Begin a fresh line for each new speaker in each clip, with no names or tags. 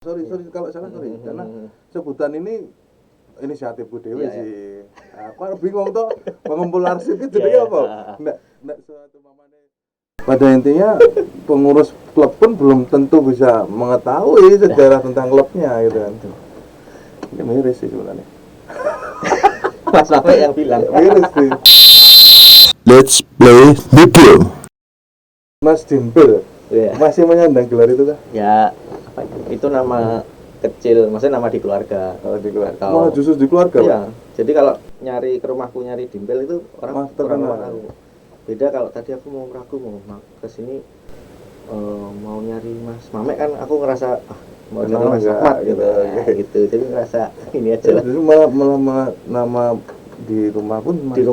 Sorry kalau salah sorry karena sebutan ini inisiatifku dewe sih. Aku bingung tuh mengumpul arsip itu dia apa? Nggak suatu mamane. Pada intinya pengurus klub pun belum tentu bisa mengetahui sejarah tentang klubnya gitu kan. Ini miris sih sebenarnya.
Mas Mame yang bilang.
Miris sih.
Let's play the game.
Mas Dimpel masih menyandang gelar itu kah?
Ya, apa itu nama kecil, maksudnya nama di keluarga.
Oh, di keluarga.
Atau,
Justru di keluarga.
Iya. Jadi kalau nyari ke rumahku nyari Dimpel itu orang tahu. Beda kalau tadi aku mau ke sini mau nyari Mas Mame kan aku ngerasa mau nyari Mas Ahmad gitu. Gitu. Jadi ngerasa ini aja lah.
Jadi malah nama di rumah pun
di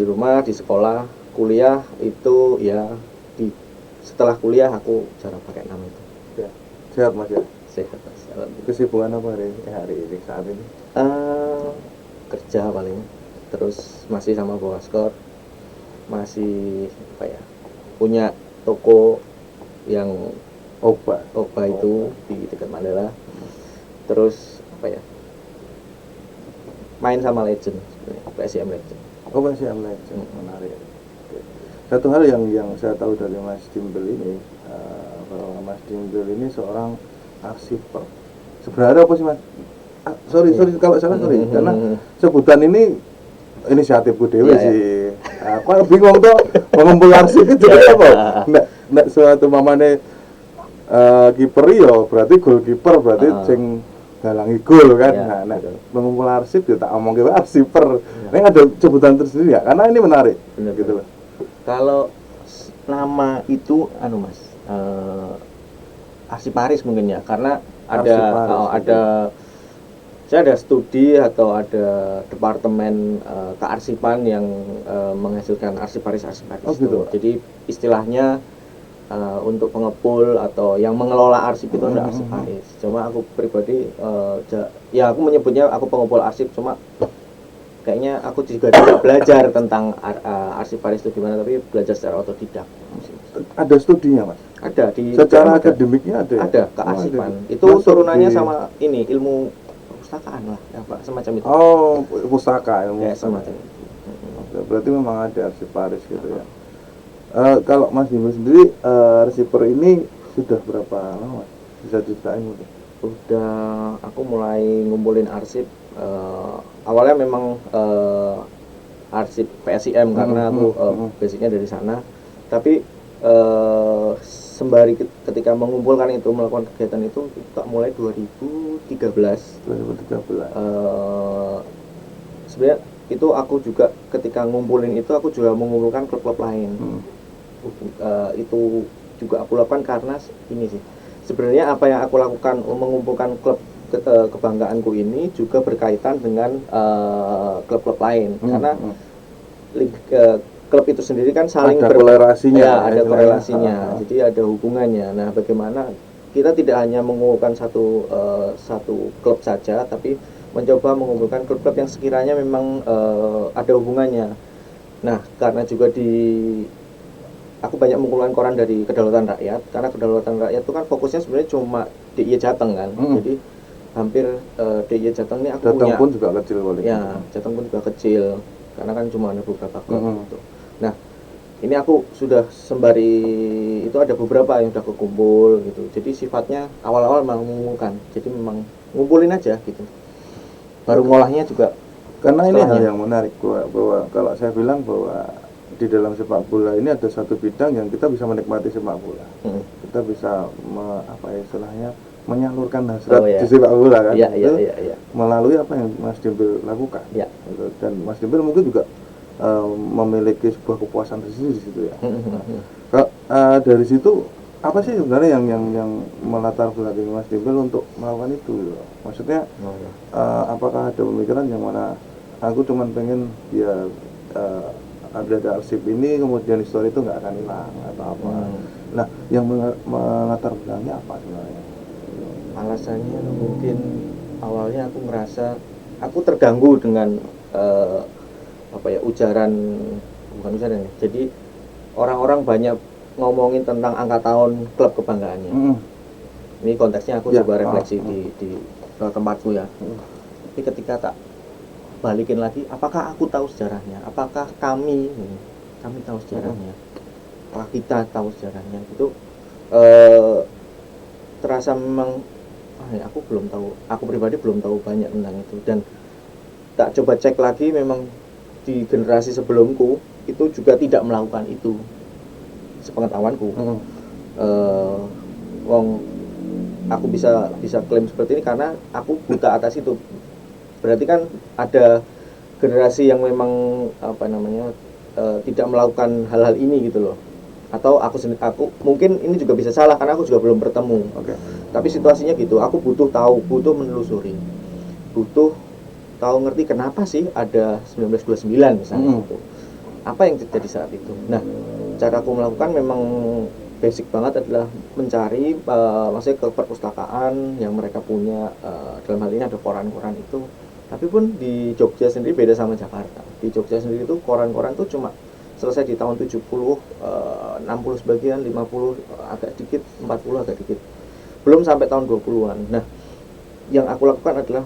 rumah, di sekolah, kuliah itu ya setelah kuliah aku jarang pakai nama itu.
Ya. Sehat Mas ya?
Sehat Mas.
Kesibukan apa hari ini saat ini?
Kerja paling. Terus masih sama Bowaskor. Masih punya toko yang Oba itu di dekat Mandala. Terus main sama Legend, PSM Legend.
Oh, PSM Legend, menarik. Satu hal yang saya tahu dari Mas Dimpel ini, bahwa Mas Dimpel ini seorang arsiper. Sebenarnya apa sih Mas? Sorry kalau salah sorry, karena sebutan ini inisiatifku dewe sih. Aku bingung tuh mengumpul arsip itu apa? Nggak suatu mamane kiper yo, berarti goalkeeper berarti sing galangi gol kan. Nah, mengumpul arsip ya tak omong ke arsiper. Ini ada sebutan tersendiri ya, karena ini menarik.
Bener,
gitu loh.
Kalau nama itu Mas, arsiparis mungkin ya, karena ada saya ada studi atau ada departemen kearsipan yang menghasilkan arsiparis.
Oh, gitu.
Jadi istilahnya untuk pengepul atau yang mengelola arsip itu ada arsiparis. Cuma aku pribadi aku menyebutnya aku pengepul arsip, cuma kayaknya aku juga tidak belajar tentang arsiparis itu gimana, tapi belajar secara otodidak.
Ada studinya Mas?
Ada di
secara akademiknya ada.
Ada kearsipan. Itu turunannya sama ini ilmu perpustakaan lah, semacam itu.
Oh, pustaka ilmu.
Ya, semacam itu.
Berarti memang ada arsiparis gitu ya. Kalau Mas Dimpel sendiri arsiper ini sudah berapa lama? Bisa ceritain mungkin?
Udah aku mulai ngumpulin arsip. Awalnya memang arsip PSIM karena aku basicnya dari sana. Tapi sembari ketika mengumpulkan itu, melakukan kegiatan itu tak mulai 2013. Sebenarnya itu aku juga ketika ngumpulin itu aku juga mengumpulkan klub-klub lain. Itu juga aku lakukan karena ini sih. Sebenarnya apa yang aku lakukan mengumpulkan klub kebanggaanku ini juga berkaitan dengan klub-klub lain karena klub itu sendiri kan saling
ada korelasinya.
Ada korelasinya. Jadi ada hubungannya. Nah, bagaimana kita tidak hanya mengumpulkan satu klub saja, tapi mencoba mengumpulkan klub-klub yang sekiranya memang ada hubungannya. Nah, karena juga aku banyak mengumpulkan koran dari Kedaulatan Rakyat, karena Kedaulatan Rakyat itu kan fokusnya sebenarnya cuma DIY Jateng kan. Jadi hampir DIY Jateng ini aku
Jateng
punya.
Pun juga kecil boleh.
Ya, Jateng pun juga kecil. Karena kan cuma ada beberapa klub gitu. Nah, ini aku sudah sembari itu ada beberapa yang sudah kekumpul gitu. Jadi sifatnya awal-awal memang mengumpulkan. Jadi memang ngumpulin aja gitu. Baru ngolahnya juga.
Karena ini hal yang menarik bahwa kalau saya bilang bahwa di dalam sepak bola ini ada satu bidang yang kita bisa menikmati sepak bola. Kita bisa istilahnya menyalurkan hasrat di sepak bola kan.
Iya.
Melalui apa yang Mas Dimpel lakukan.
Ya.
Dan Mas Dimpel mungkin juga memiliki sebuah kepuasan tersendiri di situ ya. Dari situ apa sih sebenarnya yang melatar belakangi Mas Dimpel untuk melakukan itu gitu? Maksudnya apakah ada pemikiran yang mana aku cuma pengen ya ada arsip ini kemudian histori itu nggak akan hilang atau apa? Nah, yang melatar belakangnya apa sebenarnya?
Alasannya mungkin awalnya aku merasa aku terganggu dengan bukan ujaran ya. Jadi orang-orang banyak ngomongin tentang angka tahun klub kebanggaannya. Ini konteksnya aku
Ya,
coba refleksi di tempatku ya. Tapi ketika tak balikin lagi, apakah aku tahu sejarahnya? Apakah kami tahu sejarahnya? Apakah kita tahu sejarahnya? Itu terasa memang aku belum tahu. Aku pribadi belum tahu banyak tentang itu, dan tak coba cek lagi, memang di generasi sebelumku itu juga tidak melakukan itu sepengetahuanku. Wong aku bisa klaim seperti ini karena aku buta atas itu. Berarti kan ada generasi yang memang tidak melakukan hal-hal ini gitu loh. Atau aku mungkin ini juga bisa salah karena aku juga belum bertemu. Tapi situasinya gitu, aku butuh tahu, butuh menelusuri, butuh tahu ngerti kenapa sih ada 1929 misalnya gitu. Apa yang terjadi saat itu. Nah, cara aku melakukan memang basic banget adalah mencari maksudnya ke perpustakaan yang mereka punya, dalam hal ini ada koran-koran itu. Tapi pun di Jogja sendiri beda sama Jakarta. Di Jogja sendiri itu koran-koran tuh cuma selesai di tahun 70, 60 sebagian, 50 agak dikit, 40 agak dikit. Belum sampai tahun 20-an. Nah, yang aku lakukan adalah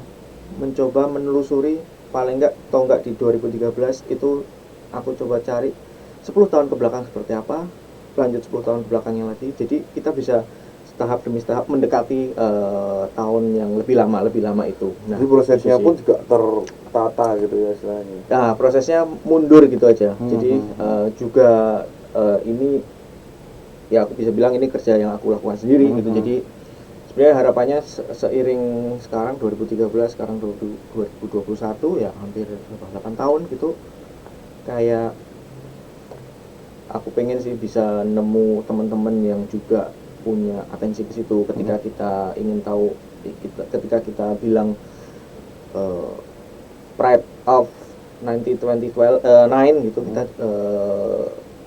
mencoba menelusuri, paling enggak di 2013 itu aku coba cari 10 tahun ke belakang seperti apa, lanjut 10 tahun ke belakangnya lagi. Jadi kita bisa tahap demi tahap mendekati tahun yang lebih lama itu. Nah,
jadi prosesnya pun juga tertata gitu ya istilahnya.
Nah, prosesnya mundur gitu aja. Jadi juga ini ya aku bisa bilang ini kerja yang aku lakukan sendiri gitu. Jadi sebenarnya harapannya seiring sekarang 2013, sekarang 2021 ya hampir 8 tahun gitu, kayak aku pengen sih bisa nemu teman-teman yang juga punya atensi ke situ ketika kita ingin tahu, ketika kita bilang Pride of 9 gitu, kita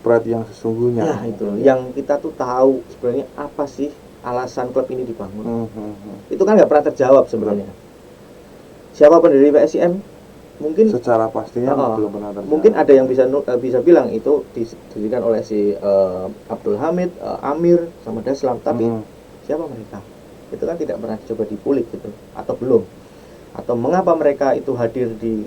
Pride yang sesungguhnya.
Nah, itu yang kita tuh tahu sebenarnya apa sih alasan klub ini dibangun. Itu kan nggak pernah terjawab sebenarnya. Siapa pendiri PSIM? Mungkin
secara pastinya belum pernah terjawab.
Mungkin ada yang bisa bilang itu didirikan oleh si Abdul Hamid, Amir sama Daslam, tapi siapa mereka? Itu kan tidak pernah coba dipulik gitu, atau belum. Atau mengapa mereka itu hadir di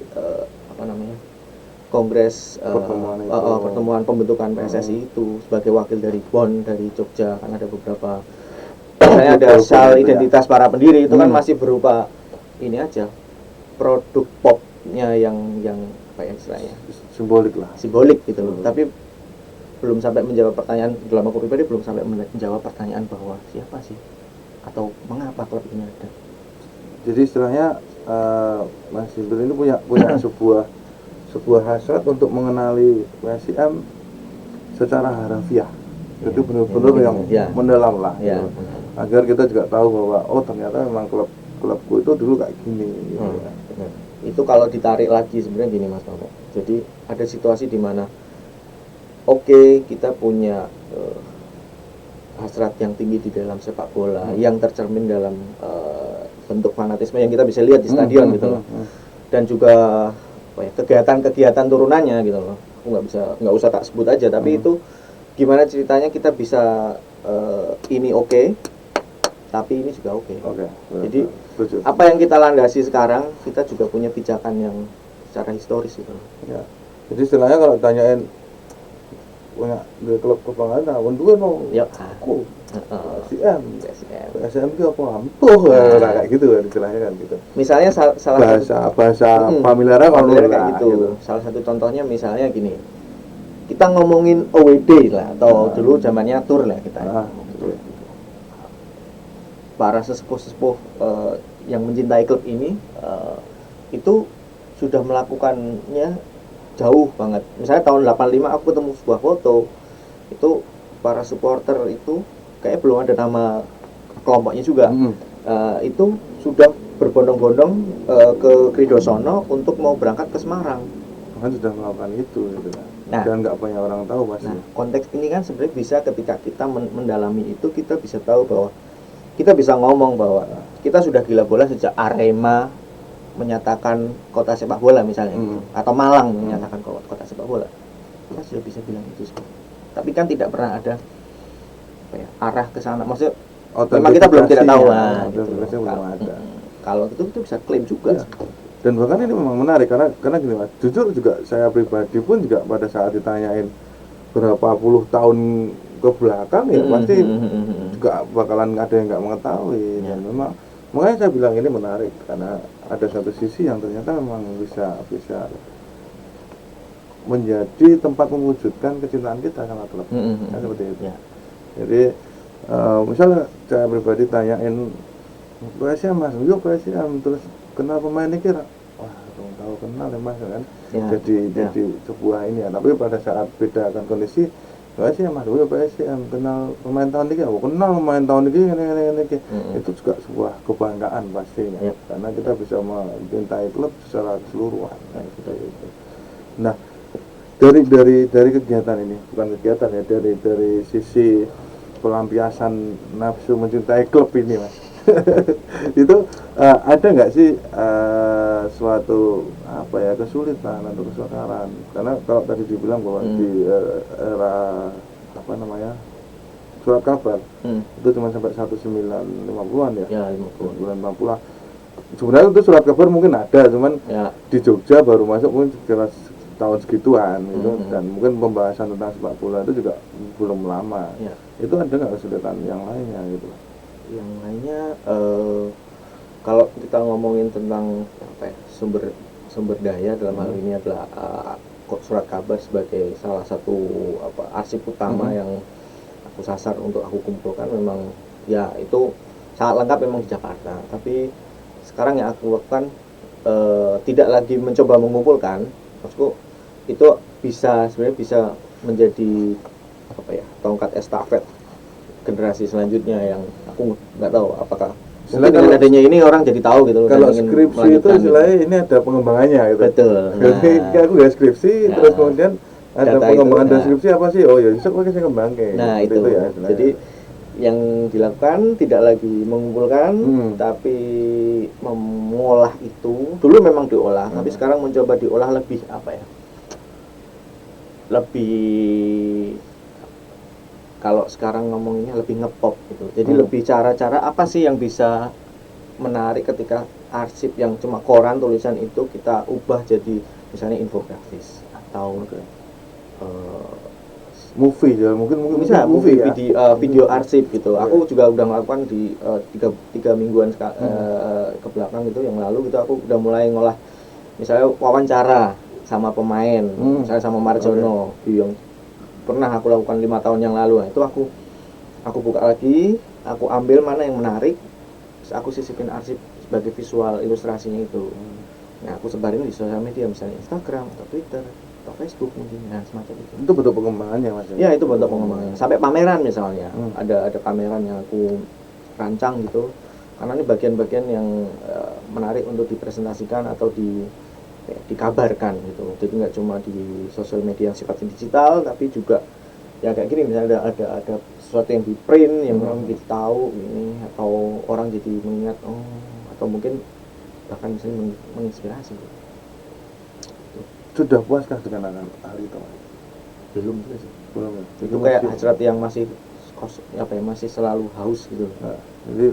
kongres pertemuan pembentukan PSSI itu sebagai wakil dari Bonn, dari Jogja. Kan ada beberapa, misalnya ada sal identitas para pendiri itu kan masih berupa ini aja, produk popnya yang apa ya istilahnya, simbolik gitu loh. Tapi belum sampai menjawab pertanyaan, dalam aku pribadi belum sampai menjawab pertanyaan bahwa siapa sih atau mengapa klub ini ada.
Jadi istilahnya Mas Jibril ini punya sebuah hasrat untuk mengenali PSIM secara harafiah. Itu benar-benar yang mendalam lah. Gitu. Agar kita juga tahu bahwa oh ternyata memang klubku itu dulu kayak gini gitu ya.
Itu kalau ditarik lagi sebenarnya gini Mas Mamo. Jadi ada situasi di mana oke, kita punya hasrat yang tinggi di dalam sepak bola yang tercermin dalam bentuk fanatisme yang kita bisa lihat di stadion gitu loh. Dan juga kegiatan-kegiatan turunannya gitu loh. Aku nggak usah tak sebut aja, tapi itu gimana ceritanya kita bisa ini oke, tapi ini juga oke. Jadi apa yang kita landasi sekarang, kita juga punya pijakan yang secara historis gitu.
Ya. Jadi istilahnya kalau tanyain punya di klub kebanggaan tahun dua no.
Ya.
Aku PSIM itu apa ampuh kayak gitu kan istilahnya kan gitu.
Misalnya salah
bahasa familiarnya kalau
kayak gitu. Salah satu contohnya misalnya gini. Kita ngomongin OWD lah, atau dulu zamannya tour lah kita. Para sesepuh-sesepuh yang mencintai klub ini itu sudah melakukannya jauh banget. Misalnya tahun 85 aku ketemu sebuah foto, itu para supporter itu kayak belum ada nama kelompoknya juga. Itu sudah berbondong-bondong ke Kridosono untuk mau berangkat ke Semarang.
Kan sudah melakukan itu gitu kan.
Nah,
dan nggak banyak orang tahu pasti.
Nah, konteks ini kan sebenarnya bisa ketika kita mendalami itu, kita bisa tahu bahwa kita bisa ngomong bahwa kita sudah gila bola sejak Arema menyatakan kota sepak bola misalnya gitu. Atau Malang menyatakan kota sepak bola. Kita sudah bisa bilang itu sebenarnya. Tapi kan tidak pernah ada arah ke sana. Maksudnya memang kita belum tidak tahu
Autentifikasinya,
lah gitu.
autentifikasinya belum ada.
Kalau itu bisa klaim juga.
Iya. Dan bahkan ini memang menarik karena gini mas, jujur juga saya pribadi pun juga pada saat ditanyain berapa puluh tahun ke belakang ya pasti juga bakalan ada yang nggak mengetahui. Dan memang makanya saya bilang ini menarik karena ada satu sisi yang ternyata memang bisa menjadi tempat mewujudkan kecintaan kita sama klub. Kan seperti itu.
Ya.
Jadi misalnya saya pribadi tanyain PSM mas, yuk PSM, terus kenal pemain ini kira, wah belum tahu kenal ya mas kan.
Ya.
Jadi sebuah ini ya. Tapi pada saat bedakan kondisi PSM mas, yuk PSM kenal pemain tahun ini, oh kenal pemain tahun ini, itu juga sebuah kebanggaan pastinya.
Ya.
Karena kita bisa mencintai klub secara keseluruhan. Nah, seperti itu. Nah, dari kegiatan ini, bukan kegiatan ya, dari sisi pelampiasan nafsu mencintai klub ini mas. Itu ada nggak sih suatu apa ya kesulitan atau kesukaran? Karena kalau tadi dibilang bahwa di era apa namanya surat kabar itu cuma sampai 1950-an ya,
Ya 50-an.
1950-an. Sebenarnya itu surat kabar mungkin ada, cuman
Ya.
di Jogja baru masuk mungkin sekitar tahun segituan gitu, dan mungkin pembahasan tentang sepak bola itu juga belum lama.
Ya.
Itu ada nggak kesulitan yang lainnya gitu?
Yang lainnya kalau kita ngomongin tentang apa ya, sumber daya dalam hal ini adalah surat kabar sebagai salah satu arsip utama yang aku sasar untuk aku kumpulkan. Memang ya itu sangat lengkap memang di Jakarta, tapi sekarang yang aku lakukan tidak lagi mencoba mengumpulkan. Maksudku itu sebenarnya bisa menjadi apa ya, tongkat estafet generasi selanjutnya yang aku nggak tahu apakah mungkin dengan adanya ini orang jadi tahu gitu loh.
Kalau skripsi itu istilahnya ini ada pengembangannya gitu.
Betul.
Jadi aku ya skripsi terus kemudian ada
data
pengembangan
itu,
deskripsi apa sih? Oh ya bisa pakai saya kembangke.
Nah
Seperti
itu
ya, istilahnya.
jadi yang dilakukan tidak lagi mengumpulkan tapi mengolah itu. Dulu memang diolah tapi sekarang mencoba diolah lebih apa ya, lebih, kalau sekarang ngomonginnya lebih ngepop gitu. Jadi lebih cara-cara apa sih yang bisa menarik ketika arsip yang cuma koran tulisan itu kita ubah jadi misalnya infografis atau
movie ya, mungkin
bisa
movie ya.
video arsip gitu. Aku juga udah melakukan di tiga mingguan ke belakang gitu yang lalu gitu. Aku udah mulai ngolah misalnya wawancara sama pemain, misalnya sama Marjono yang pernah aku lakukan 5 tahun yang lalu. Nah, itu aku buka lagi, aku ambil mana yang menarik, terus aku sisipin arsip sebagai visual ilustrasinya itu. Nah, aku sebarin di sosial media misalnya Instagram atau Twitter atau Facebook mungkin. Nah, semacam itu.
Itu bentuk pengembangannya mas.
Ya, itu bentuk pengembangan. Sampai pameran misalnya. Ada pameran yang aku rancang gitu. Karena ini bagian-bagian yang menarik untuk dipresentasikan atau dikabarkan gitu. Jadi nggak cuma di sosial media yang sifatnya digital, tapi juga ya kayak gini misalnya ada sesuatu yang di print yang orang jadi tahu ini, atau orang jadi mengingat atau mungkin bahkan misalnya menginspirasi.
Sudah puaskah dengan hal itu?
Belum juga sih.
Belum ya?
Itu kayak hasrat yang masih masih selalu haus gitu.
Nah, jadi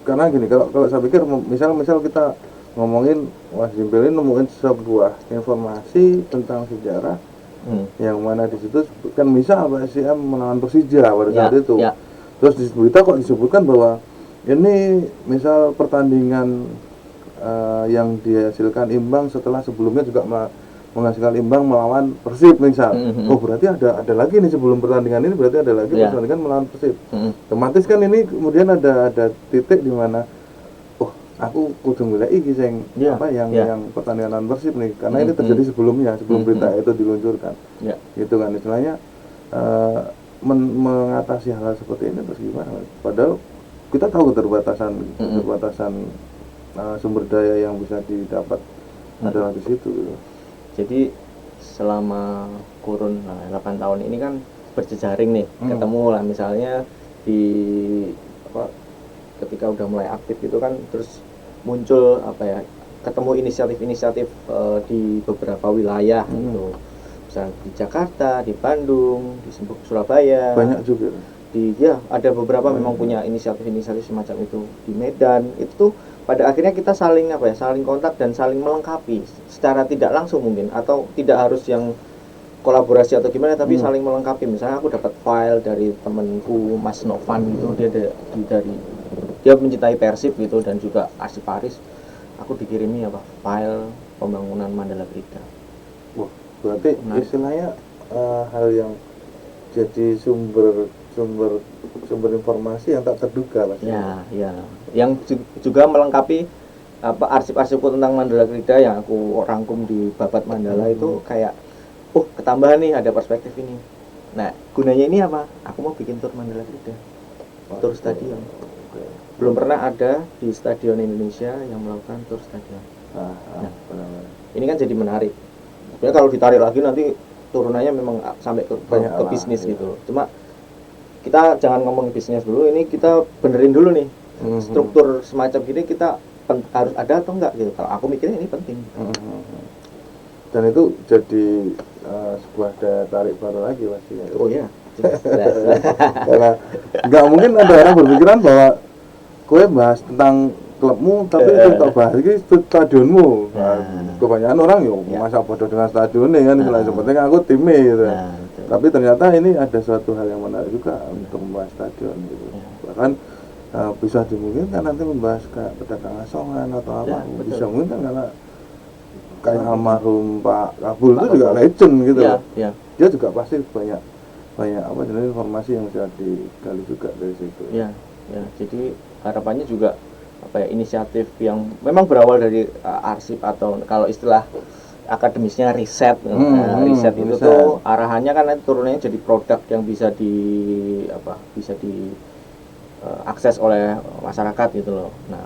karena gini, kalau saya pikir misal kita ngomongin Mas Jimpel ini nemuin sebuah informasi tentang sejarah yang mana di situ kan misal PSM menang Persija pada saat itu.
Ya.
Terus di berita kok disebutkan bahwa ini misal pertandingan yang dihasilkan imbang setelah sebelumnya juga menghasilkan imbang melawan Persib misal. Oh berarti ada lagi nih sebelum pertandingan ini, berarti ada lagi pertandingan melawan Persib. Otomatis kan ini kemudian ada titik di mana aku kudu golek iki sing yang pertandingan lawan Persib nih, karena ini terjadi sebelum berita itu diluncurkan. Gitu kan istilahnya mengatasi hal seperti ini terus gimana? Padahal kita tahu keterbatasan sumber daya yang bisa didapat adalah di situ gitu.
Jadi selama kurun 8 tahun ini kan berjejaring nih, ketemu lah misalnya di ketika udah mulai aktif itu kan terus muncul ketemu inisiatif-inisiatif di beberapa wilayah gitu. Misalnya di Jakarta, di Bandung, di Surabaya.
Banyak juga.
ada beberapa memang punya inisiatif semacam itu di Medan. Itu tuh pada akhirnya kita saling kontak dan saling melengkapi secara tidak langsung mungkin, atau tidak harus yang kolaborasi atau gimana, tapi saling melengkapi. Misalnya aku dapat file dari temanku Mas Novan gitu, dia mencintai Persib gitu dan juga Arsip Paris. Aku dikirimi file pembangunan Mandala Krida.
Wah, berarti istilahnya hal yang jadi sumber informasi yang tak terduga lah.
Ya. Yang juga melengkapi arsip-arsipku tentang Mandala Krida yang aku rangkum di Babat Mandala itu kayak ketambahan nih, ada perspektif ini. Nah, gunanya ini apa? Aku mau bikin tur Mandala Krida. Tur stadion. Belum pernah ada di stadion Indonesia yang melakukan tur stadion.
Benar-benar.
Ini kan jadi menarik. Sebenarnya kalau ditarik lagi nanti turunannya memang sampai ke bisnis gitu. Cuma kita jangan ngomong bisnis dulu, ini kita benerin dulu nih. Struktur semacam gini kita harus ada atau enggak gitu. Kalau aku mikirnya ini penting.
Dan itu jadi sebuah daya tarik baru lagi pastinya.
Oh ya.
Karena nggak mungkin ada orang berpikiran bahwa kowe bahas tentang klubmu tapi untuk bahas ini stadionmu. Kebanyakan orang masa bodoh dengan stadionnya kan, sepertinya aku timnya gitu. Tapi ternyata ini ada suatu hal yang menarik juga untuk membahas stadion gitu. Bahkan bisa dimungkinkan nanti membahas kayak pedagang asongan atau apa. Bisa mungkin karena kayak almarhum Pak Kabul itu juga legend gitu loh. Dia juga pasti banyak informasi yang bisa digali juga dari situ.
Jadi harapannya juga inisiatif yang memang berawal dari arsip, atau kalau istilah akademisnya riset. Riset itu tuh arahannya kan nanti turunannya jadi produk yang bisa akses oleh masyarakat gitu loh. Nah,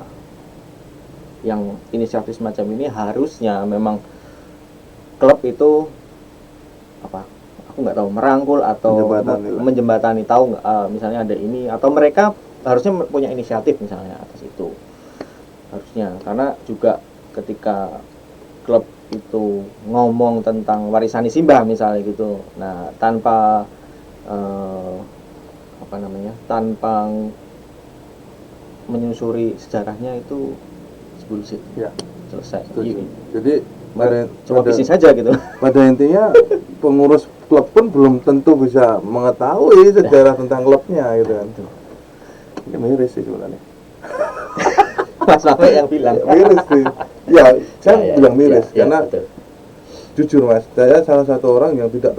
yang inisiatif semacam ini harusnya memang klub itu aku nggak tahu, merangkul atau menjembatani tahu nggak, misalnya ada ini, atau mereka harusnya punya inisiatif misalnya atas itu, harusnya. Karena juga ketika klub itu ngomong tentang warisan Simbah misalnya gitu, nah tanpa tanpa menyusuri sejarahnya itu bullshit. Selesai.
Jadi
cuma bisnis saja gitu.
Pada intinya pengurus klub pun belum tentu bisa mengetahui sejarah tentang klubnya gitu kan. Ini miris sih sebenarnya.
Mas Mame yang bilang
miris sih. Saya bilang miris karena jujur Mas, saya salah satu orang yang tidak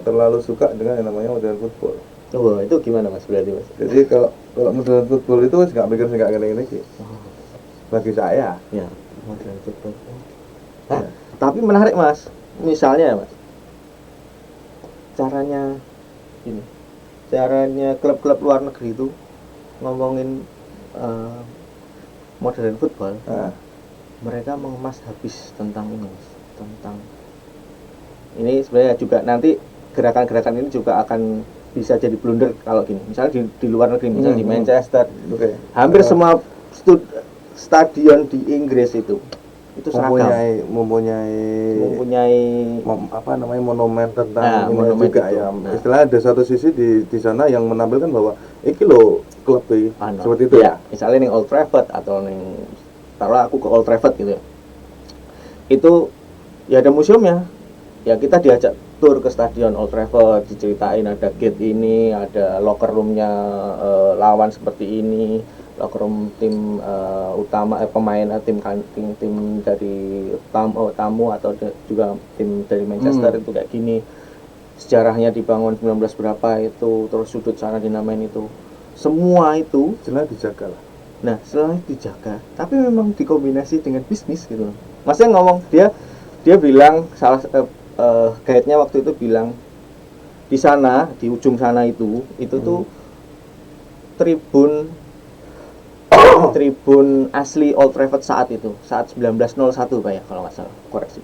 terlalu suka dengan yang namanya modern football.
Itu gimana Mas berarti Mas?
Jadi kalau modern football itu nggak mikir nggak gini sih. Bagi saya.
Modern football. Tapi menarik Mas. Misalnya Mas, caranya klub-klub luar negeri itu ngomongin modern football. Mereka mengemas habis tentang ini sebenarnya juga nanti gerakan-gerakan ini juga akan bisa jadi blunder kalau gini. Misalnya di luar negeri, misalnya di Manchester, hampir semua stadion di Inggris itu seragam, mempunyai
monumen tentang
monumen
juga itu. Istilahnya ada satu sisi di sana yang menampilkan bahwa iki lo klub seperti itu
ya. Misalnya ning Old Trafford atau taruh aku ke Old Trafford gitu ya, itu ya ada museumnya. Ya kita diajak tur ke stadion Old Trafford, diceritain ada gate ini, ada locker roomnya lawan seperti ini, locker room tim utama pemain tim dari tamu atau juga tim dari Manchester itu kayak gini, sejarahnya dibangun 19 berapa itu, terus sudut sana dinamain itu, semua itu
jelas dijaga lah.
Nah setelah dijaga, tapi memang dikombinasi dengan bisnis gitu. Maksudnya ngomong dia bilang guide-nya waktu itu bilang di sana, di ujung sana itu tuh tribun asli Old Trafford saat 1901 Pak ya kalau nggak salah, koreksi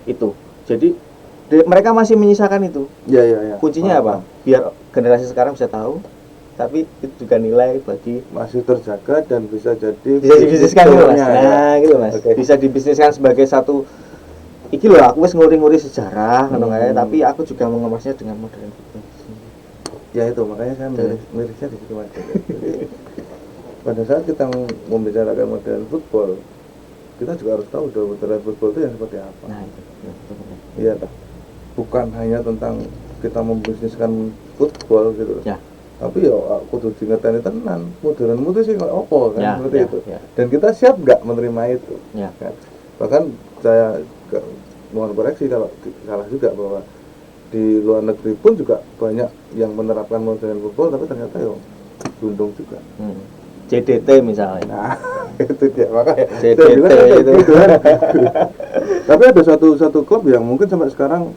itu. Jadi mereka masih menyisakan itu.
Ya.
Kuncinya apa? Biar generasi sekarang bisa tahu, tapi itu juga nilai bagi
masih terjaga dan bisa
dibisniskan gitu Mas. Nah, gitu Mas. Bisa dibisniskan sebagai satu iki loh, aku wis nguri-nguri sejarah tapi aku juga mengemasnya dengan modern football.
Ya itu makanya saya mirisnya di situ Mas. Jadi, pada saat kita membicarakan modern football, kita juga harus tahu dong modern football itu yang seperti apa.
Nah itu betul.
Iya tak? Bukan hanya tentang kita membisniskan football gitu.
Ya.
Tapi ya kudu dingeteni tenan. Modern itu sih kok opo kan
Ya,
seperti
ya,
itu.
ya.
Dan kita siap nggak menerima itu?
Ya.
Kan? Bahkan saya mohon koreksi kalau salah juga bahwa di luar negeri pun juga banyak yang menerapkan modern football tapi ternyata ya buntung juga.
CDT misalnya.
Nah, itu dia makanya
CDT
saya bilang kayak
itu.
gitu kan. Tapi ada satu klub yang mungkin sampai sekarang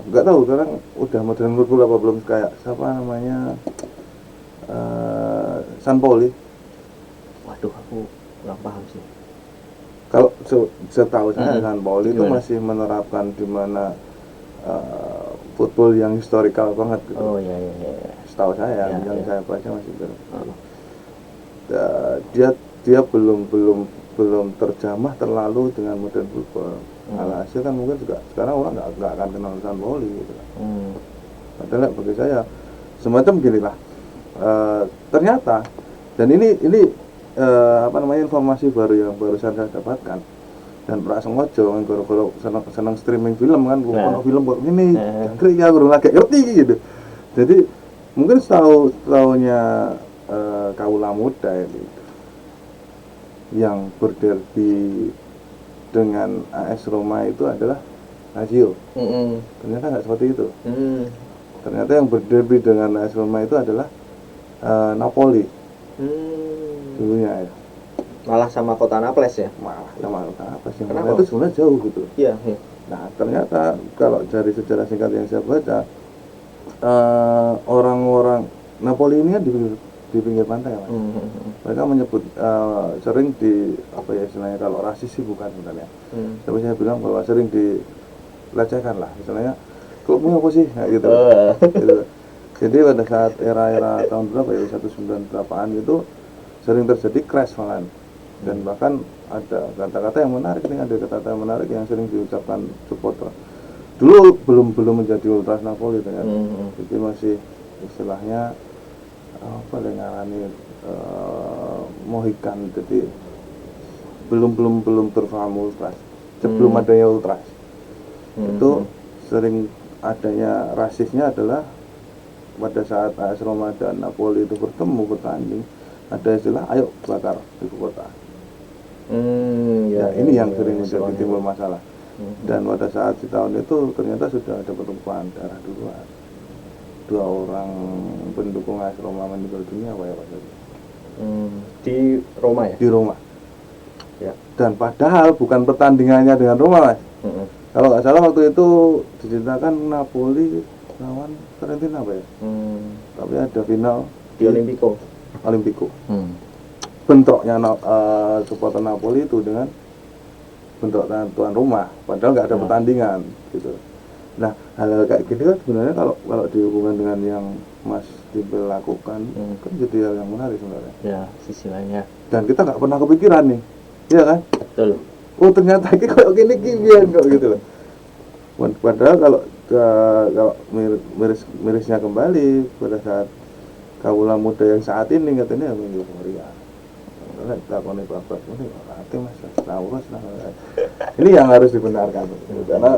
nggak tahu sekarang udah modern football apa belum, kayak siapa namanya San Pauli.
Waduh, aku kurang paham sih.
Kalau setahu saya San Pauli itu
Gimana?
masih menerapkan di mana football yang historical banget gitu.
Oh iya.
Setahu saya
Ya,
yang
ya.
saya baca masih gitu.
Oh.
Dia belum terjamah terlalu dengan modern football. Alhasil kan mungkin juga sekarang orang nggak akan kenal San Pauli gitu kan. Padahal bagi saya semacam gini lah. Ternyata dan ini apa namanya informasi baru yang barusan saya dapatkan dan prasengaja kalau senang streaming film kan, kalau film kok ini jangkrik ya kurang lagi ngerti gitu. Jadi mungkin setahunnya kaula muda itu yang berderby dengan AS Roma itu adalah Lazio. Ternyata nggak seperti itu. Ternyata yang berderby dengan AS Roma itu adalah Napoli dulunya ya.
Malah sama kota Naples ya?
Malah sama apa sih?
Kenapa?
Itu sebenarnya jauh gitu.
Iya.
Nah ternyata kalau dari sejarah singkat yang saya baca, orang-orang Napoli ini kan di pinggir pantai ya, Mas. Mereka menyebut sering di apa ya istilahnya, kalau rasis sih bukan sebenarnya. Tapi saya bilang bahwa sering dilecehkan lah, misalnya klubmu apa sih, kayak gitu. Gitu. Jadi pada saat era tahun berapa ya 1998 itu sering terjadi crash malahan. Dan bahkan ada kata-kata yang menarik nih, ada kata-kata yang menarik yang sering diucapkan supporter. Dulu belum menjadi ultras Napoli ternyata. Jadi masih istilahnya apa yang ngarani Mohikan, jadi belum terpaham ultras. Sebelum adanya ultras. Itu sering adanya rasisnya adalah pada saat AS Roma dan Napoli itu bertanding, ada istilah ayo bakar ibu kota. Ini yang sering menjadi timbul masalah. Dan pada saat di tahun itu ternyata sudah ada pertumpahan darah duluan. 2 orang pendukung AS Roma meninggal dunia apa ya Pak?
Di Roma ya?
Di Roma.
Ya.
Dan padahal bukan pertandingannya dengan Roma, Mas. Kalau nggak salah waktu itu diceritakan Napoli lawan Fiorentina apa ya? Tapi ada final
Di Olimpico.
Bentroknya supporter Napoli itu dengan bentrok tuan rumah, padahal nggak ada pertandingan gitu. Nah hal-hal kayak gini kan sebenarnya kalau dihubungkan dengan yang Mas Timbel lakukan kan jadi hal yang menarik sebenarnya.
Ya, sisi lainnya.
Dan kita nggak pernah kepikiran nih, iya kan?
Betul.
Oh ternyata ini kok gini kok gitu loh. Padahal kalau mirisnya kembali pada saat kaula muda yang saat ini katanya minggu Korea. Karena takoni bapak ini hati Mas tahu Mas. Ini yang harus dibenarkan. Karena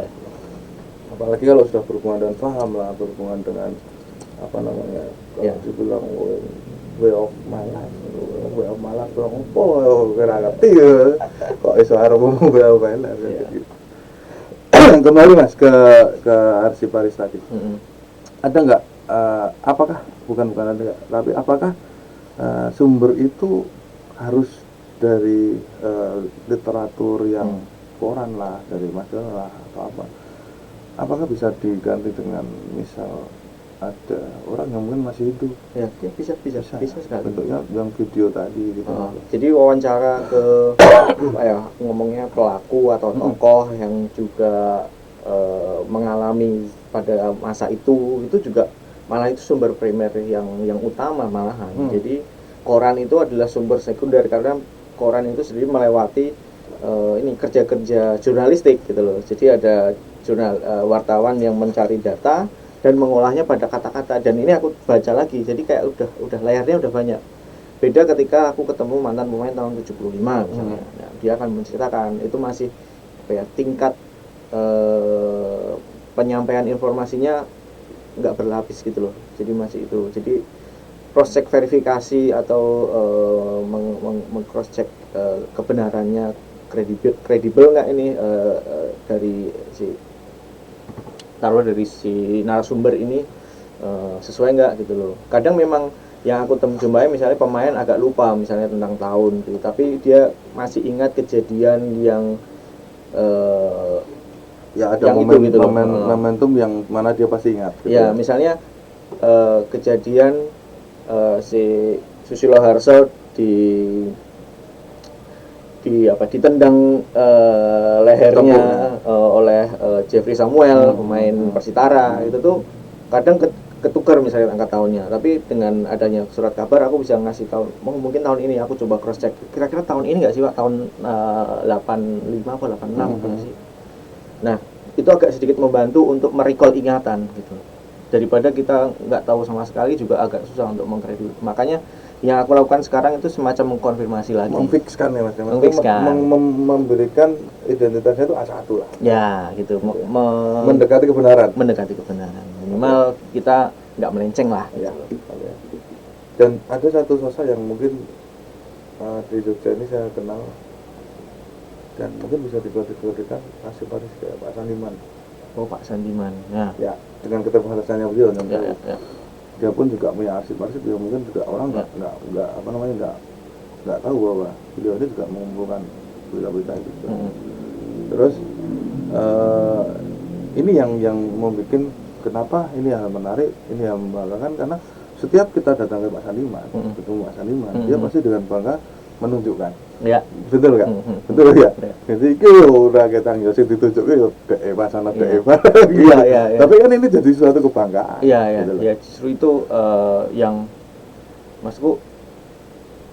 apalagi kalau sudah berhubungan dengan paham lah, berhubungan dengan apa namanya, kalau dibilang way of my life oh kira ngerti ya kok iso arep ngomong way of my life gitu. Kembali Mas ke Arsiparis tadi. Ada nggak apakah bukan ada nggak, tapi apakah sumber itu harus dari literatur yang koran lah, dari majalah atau apa? Apakah bisa diganti dengan misal ada orang yang mungkin masih hidup?
Ya, bisa sekali.
Bentuknya yang video tadi gitu.
Jadi wawancara ke apa ya, ngomongnya pelaku atau tokoh yang juga mengalami pada masa itu juga malah itu sumber primer yang utama malahan. Jadi koran itu adalah sumber sekunder karena koran itu sendiri melewati ini kerja jurnalistik gitu loh. Jadi ada wartawan yang mencari data, dan mengolahnya pada kata-kata. Dan ini aku baca lagi, jadi kayak udah layarnya udah banyak. Beda ketika aku ketemu mantan pemain tahun 75 misalnya. Nah, dia akan menceritakan itu masih apa ya, tingkat penyampaian informasinya nggak berlapis gitu loh. Jadi masih itu. Jadi cross check verifikasi atau meng cross check kebenarannya kredibel nggak ini dari si narasumber ini sesuai nggak gitu loh. Kadang memang yang aku jumpai misalnya pemain agak lupa misalnya tentang tahun gitu, tapi dia masih ingat kejadian yang
Ya ada
yang
momen,
itu gitu loh.
momentum yang mana dia pasti ingat gitu
Ya misalnya kejadian si Susilo Harso ditendang lehernya oleh Jeffrey Samuel, pemain Persitara. Itu tuh kadang ketukar misalnya angka tahunnya, tapi dengan adanya surat kabar aku bisa ngasih tahu mungkin tahun ini. Aku coba cross check kira-kira tahun ini nggak sih Pak, tahun 85 apa 86 gitu sih. Nah itu agak sedikit membantu untuk merecall ingatan gitu, daripada kita nggak tahu sama sekali juga agak susah untuk mengkredit. Makanya yang aku lakukan sekarang itu semacam mengkonfirmasi lagi,
memfikskan ya Mas,
memfikskan.
memberikan identitasnya itu A1 lah
Ya gitu,
mendekati kebenaran
minimal kita nggak melenceng lah
ya. Dan ada satu sosok yang mungkin di Jogja ini saya kenal dan mungkin bisa dikategorikan asli Paris kayak Pak Sandiman.
Oh Pak Sandiman
Ya dengan keterbatasannya beliau
ya.
Dia pun juga punya arsip-arsip yang mungkin juga orang nggak apa namanya nggak tahu bahwa beliau ini juga mengumpulkan berita-berita itu. Terus ini yang membuat kenapa ini yang menarik, ini yang membanggakan, karena setiap kita datang ke Pak Sandiman, ketemu Pak Sandiman, dia pasti dengan bangga menunjukkan.
Ya.
Betul kan? Betul ya. Jadi itu udah kita nggak ditunjukkan ya Eva sana Eva.
Iya.
Tapi kan ini jadi suatu kebanggaan.
Iya.
Gitu
Ya justru itu yang maksudku,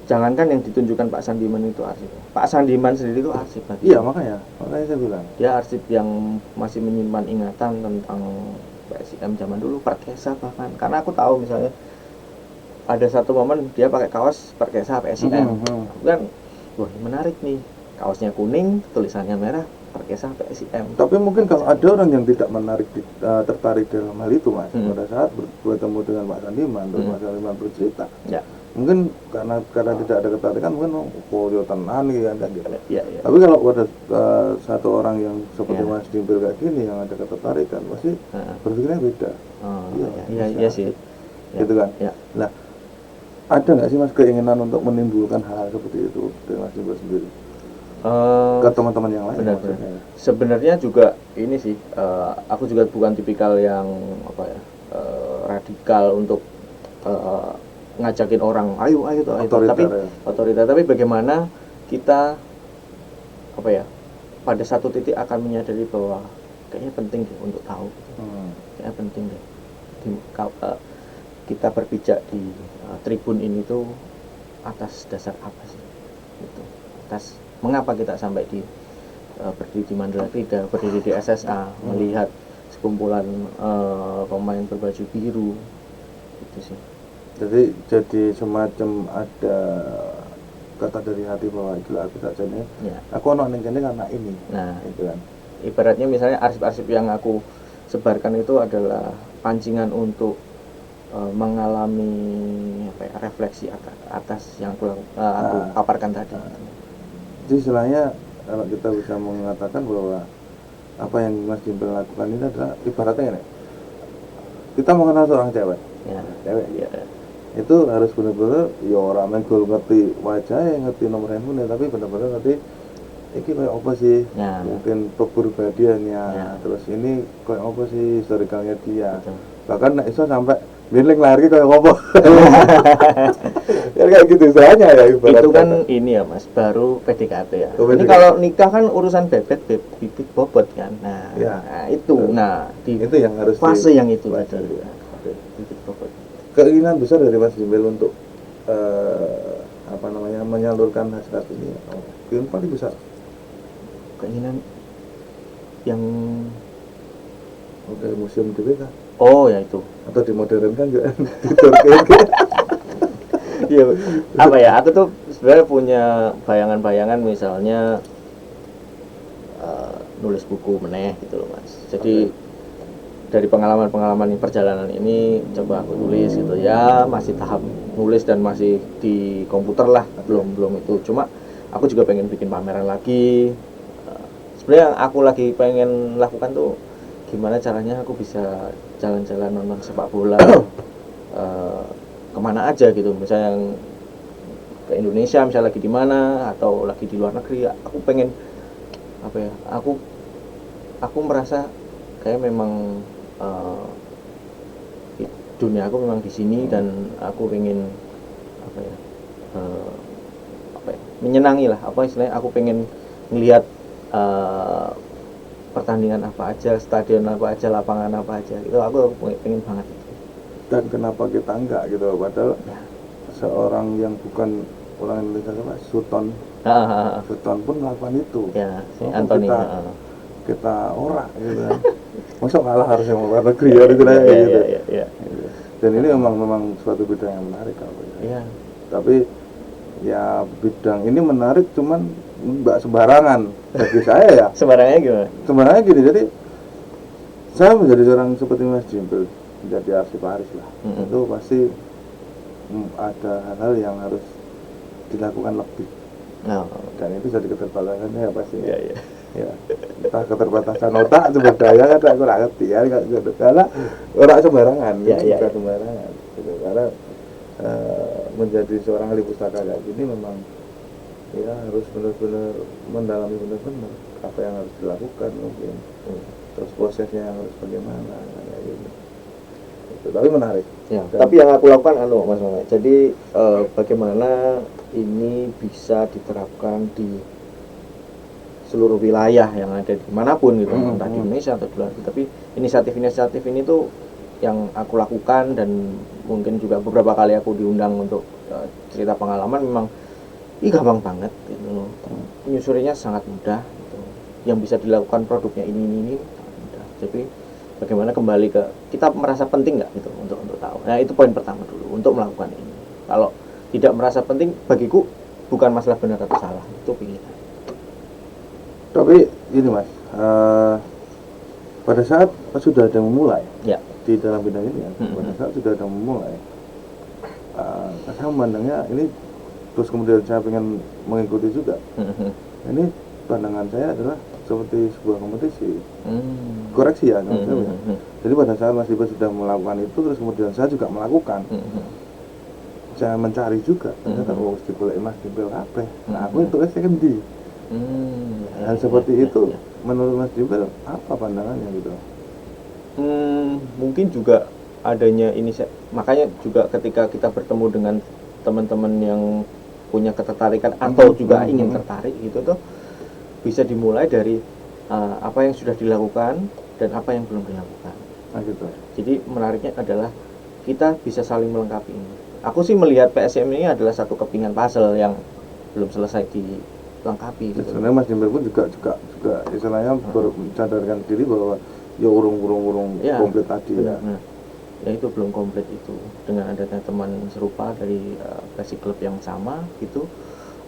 jangankan yang ditunjukkan Pak Sandiman itu arsip. Pak Sandiman sendiri itu arsip.
Iya makanya saya bilang.
Dia arsip yang masih menyimpan ingatan tentang PSIM zaman dulu, Perkesa bahkan. Karena aku tahu misalnya ada satu momen dia pakai kaos Perkesa PSIM. Kan wah menarik nih, kaosnya kuning tulisannya merah Perkesa PSIM.
Tapi mungkin kalau ada orang yang tidak tertarik dalam hal itu Mas, pada saat bertemu dengan Pak Sandiman, Pak Sandiman bercerita
Ya.
mungkin karena tidak ada ketertarikan, mungkin yo tenan gitu.
Ya.
Tapi kalau ada satu orang yang seperti Mas Dimpil kayak gini yang ada ketertarikan, pasti berpikirnya beda.
Iya sih.
Gitu kan.
Ya.
Nah, ada nggak sih Mas keinginan untuk menimbulkan hal seperti itu dari Mas Dimpil sendiri ke teman-teman yang lain?
Benar. Sebenarnya juga ini sih, aku juga bukan tipikal yang radikal untuk ngajakin orang ayo tapi otoriter. Tapi bagaimana kita pada satu titik akan menyadari bahwa kayaknya penting deh untuk tahu, kayaknya penting deh kita berpijak di tribun ini tuh atas dasar apa sih gitu, atas mengapa kita sampai berdiri di Mandala Krida, berdiri di SSA, melihat sekumpulan pemain berbaju biru gitu sih.
Jadi semacam ada kata dari hati bahwa itulah aku saja nih.
Ya.
Aku anak ini karena ini.
Nah,
itu kan.
Ibaratnya misalnya arsip-arsip yang aku sebarkan itu adalah pancingan untuk mengalami refleksi atas yang aku paparkan tadi.
Jadi istilahnya kalau kita bisa mengatakan bahwa apa yang Mas Dimpil lakukan ini adalah ibaratnya ini, kita mengenal seorang cewek. Cewek.
Ya.
Itu harus benar-benar ya orang menggol ngerti wajahnya, ngerti nomor handphone, tapi benar-benar ngerti ini kayak apa sih, mungkin kepribadiannya, terus ini kayak apa sih historikalnya dia. Betul. Bahkan iso sampai miling lari kayak apa. Ya kayak gitu saja ya ibaratnya.
Itu kan ini ya Mas, baru PDKT ya. Ini kalau nikah kan urusan bibit bobot kan. Itu
itu yang harus
fase yang itu tadi. Bibit bobot.
Keinginan besar dari Mas Dimpil untuk menyalurkan hasrat ini, keinginan paling besar.
Keinginan yang
museum DPK.
Oh ya itu.
atau dimodernkan juga di Turki.
Iya, apa ya? Aku tuh sebenarnya punya bayangan-bayangan misalnya nulis buku meneh gitu loh Mas. Jadi dari pengalaman-pengalaman perjalanan ini coba aku tulis gitu ya, masih tahap nulis dan masih di komputer lah, belum itu. Cuma aku juga pengen bikin pameran lagi. Sebenarnya yang aku lagi pengen lakukan tuh gimana caranya aku bisa jalan-jalan nonton sepak bola kemana aja gitu, misalnya yang ke Indonesia misalnya lagi di mana atau lagi di luar negeri. Aku pengen apa ya, aku merasa kayak memang uh, dunia aku memang di sini dan aku pengen apa ya, uh, apa ya, menyenangi lah, apa istilahnya, aku pengen melihat pertandingan apa aja, stadion apa aja, lapangan apa aja, itu aku pengen banget.
Dan kenapa kita enggak gitu, padahal
Ya.
seorang yang bukan orang Indonesia sama Sultan Sultan pun melakukan itu
Ya, si
Walaupun
Anthony.
kita ora gitu kan. Masa kalah harus yang luar negeri ya gitu
Ya,
gitu.
ya.
Dan ini memang suatu bidang yang menarik kalau
Iya.
Tapi ya bidang ini menarik, cuman nggak sembarangan bagi saya ya.
Sembarangnya gimana?
Sembarangan gini, jadi saya menjadi seorang seperti Mas Jimpel, menjadi arsiparis lah. Itu pasti ada hal-hal yang harus dilakukan lebih. Dan itu jadi keterbatasannya ya pasti.
Iya.
Ya, entah keterbatasan otak sumber daya kan aku nggak ngerti ya, karena orang sembarangan, bukan sembarangan gitu. Karena menjadi seorang ahli pustaka kayak gini memang ya harus benar-benar mendalami benar-benar apa yang harus dilakukan mungkin, terus prosesnya harus bagaimana kayak gitu. Tapi menarik
Ya,
dan
tapi yang aku lakukan Mas Mama. Jadi bagaimana ini bisa diterapkan di seluruh wilayah yang ada dimanapun gitu, entah di Indonesia atau di luar. Tapi inisiatif-inisiatif ini tuh yang aku lakukan, dan mungkin juga beberapa kali aku diundang untuk cerita pengalaman. Memang gampang banget gitu loh. Menyusurinya sangat mudah gitu. Yang bisa dilakukan produknya ini sangat mudah. Jadi bagaimana kembali ke kita merasa penting nggak gitu untuk tahu. Nah itu poin pertama dulu untuk melakukan ini. Kalau tidak merasa penting, bagiku bukan masalah benar atau salah, itu pilihan.
Tapi gini Mas, pada saat sudah ada memulai
Ya.
di dalam bidang ini ya, pada saat sudah ada memulai, saya memandangnya ini, terus kemudian saya ingin mengikuti juga. Ini pandangan saya adalah seperti sebuah kompetisi. Koreksi ya, jadi pada saat Mas Ibu sudah melakukan itu, terus kemudian saya juga melakukan. Saya mencari juga, ternyata oh stipul Mas Jimpel apa? Nah aku itu kan di. Hal seperti itu menurut Mas Jimpel apa pandangannya gitu?
Mungkin juga adanya ini, makanya juga ketika kita bertemu dengan teman-teman yang punya ketertarikan atau juga ingin tertarik gitu tuh, bisa dimulai dari apa yang sudah dilakukan dan apa yang belum dilakukan.
Nah gitu.
Jadi menariknya adalah kita bisa saling melengkapi ini. Aku sih melihat PSM ini adalah satu kepingan puzzle yang belum selesai dilengkapi gitu.
Sebenarnya Mas Jimpel pun juga istilahnya mencadarkan diri bahwa ya urung
Ya,
komplit tadi ya.
Ya itu belum komplit itu. Dengan adanya teman serupa dari basic klub yang sama gitu,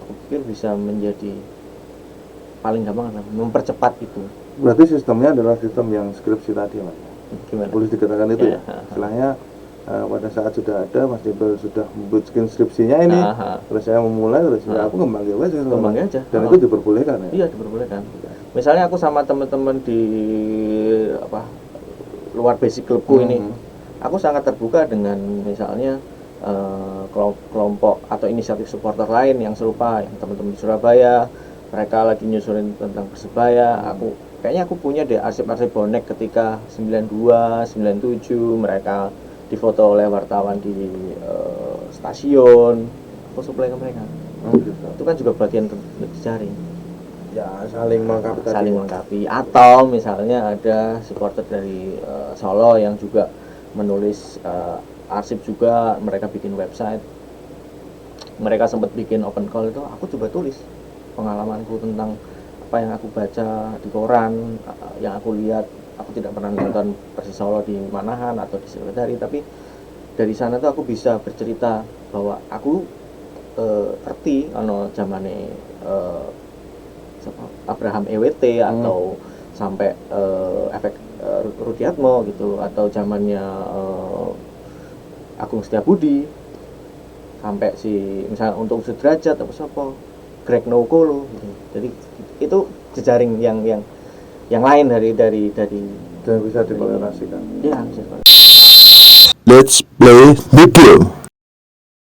aku pikir bisa menjadi paling gampang adalah mempercepat itu.
Berarti sistemnya adalah sistem yang skripsi tadi Mas.
Gimana?
Boleh dikatakan itu ya.
Ya.
Istilahnya pada saat sudah ada Mas Jimpel sudah membuat skripsinya ini, terus saya memulai, terus ya aku kembangin
aja.
Dan itu diperbolehkan ya.
Iya, diperbolehkan. Misalnya aku sama teman-teman di luar basic klubku ini, aku sangat terbuka dengan misalnya kelompok atau inisiatif supporter lain yang serupa, yang teman-teman di Surabaya, mereka lagi nyusurin tentang Persebaya. Kayaknya aku punya deh arsip-arsip bonek ketika 92, 97 mereka difoto oleh wartawan di stasiun, aku supply ke mereka.
Gitu.
Itu kan juga bagian dicari.
Ya saling melengkapi tadi.
Saling melengkapi. Atau misalnya ada supporter dari Solo yang juga menulis arsip juga, mereka bikin website, mereka sempat bikin open call, itu aku coba tulis pengalamanku tentang apa yang aku baca di koran, yang aku lihat aku tidak pernah nonton Persis Solo di Manahan atau di Sriwedari, tapi dari sana tuh aku bisa bercerita bahwa aku ngerti zamane Abraham EWT atau sampai efek Rudiatmo gitu, atau zamannya Agung Setiabudi, sampai si misalnya untuk Sudrajat atau siapa Greg Nokolo gitu. Jadi itu jejaring yang lain dari
dan bisa dikolerasikan.
ya bisa.
Let's play the game.